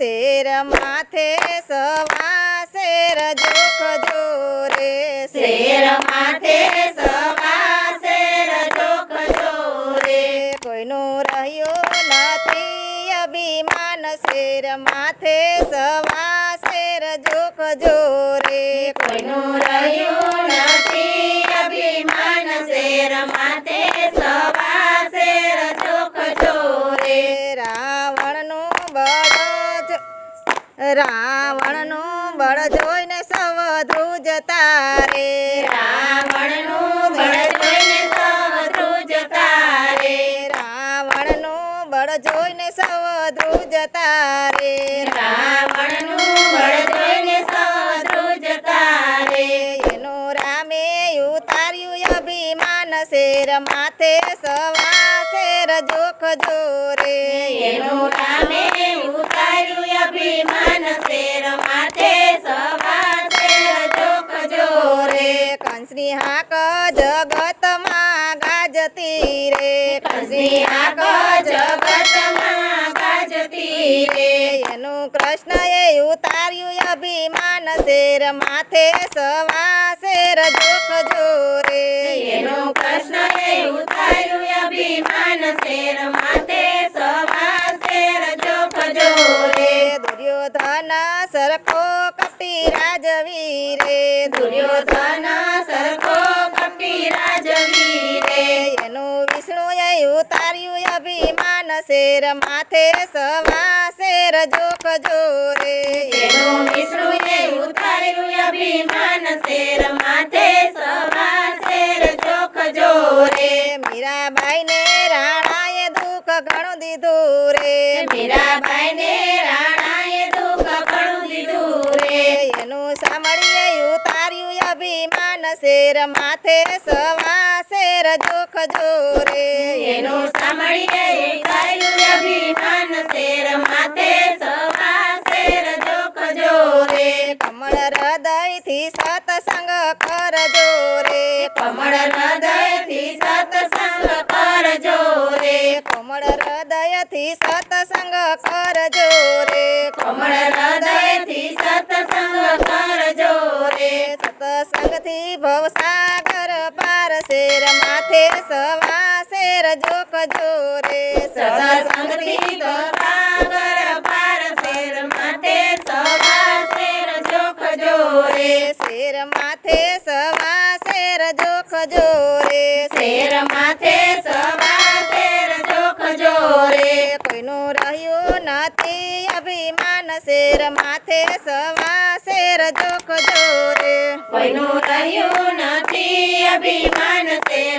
share માથે સવા share જોખજો રે શેર માથે સવા શેર જોખજો રે કોઈનું રહ્યું નથી અભિમાન શેર માથે સવા શેર જોખજો રે કોઈનું રહ્યું નથી અભિમાન શેર માથે સવા શેર જોખજો રે રાવણનું બળ જોઈને સૌ ધ્રુજતા રે રાવણનું બળ જોઈને સૌ ધ્રુજતા રે રાવણનું બળ જોઈને સૌ ધ્રુજતા રે રાવણનું બળ જોઈને સૌ ધ્રુજતા રે એનું રામે ઉતાર્યું અભિમાન શેર માથે સવા શેર જોખજો રે એનું રામે ઉતાર્યું અભિમાન શેર માથે સવા શેર જોખજો રે કંસની હાક જગતમાં ગાજતી રે કંસની હાક જગતમાં ગાજતી રે એનું કૃષ્ણએ ઉતાર્યું અભિમાન શેર માથે સવા શેર જોખજો રે એનું કૃષ્ણએ ઉતાર્યું અભિમાન શેર માથે સવા શેર જોખજો રે દુર્યોધન સરખો કપટી રાજવી રે દુર્યોધન સરખો કપટી રાજવી રે એનું વિષ્ણુએ ઉતાર્યું અભિમાન શેર માથે સવા શેર જોખજો રે એનું વિષ્ણુએ ઉતાર્યું અભિમાન શેર માથે સવા શેર જોખજો રે મીરાબાઈને રાણાએ દુઃખ ઘણું દીધું રે મીરાબાઈને રાણાએ દુઃખ ઘણું દીધું રે એનું સાંભળીએ ઉતાર્યું અભિમાન શેર માથે સવા શેર જોખજો રે એનું સાંભળીએ ઉતાર્યું અભિમાન શેર માથે સવા શેર જોખજો રે કમળ હૃદયથી સત્સંગ કરજો રે કમળ હૃદયથી સત્સંગ કરજો રે કમળ હૃદયથી સત્સંગ કરજો રે કમળ હૃદયથી સત્સંગ કરજો રે સત્સંગથી ભવસાગર પાર શેર માથે સવા શેર જોખજો રે સત્સંગથી તો સાગર પાર શેર માથે સવા શેર જોખજો રે શેર માથે સવા શેર જોખજો રે શેર માથે સવા શેર જોખજો રે કોઈનું રહ્યું નથી અભિમાન શેર માથે સવા શેર જોખજો રે કોઈનું રહ્યું નથી અભિમાન શેર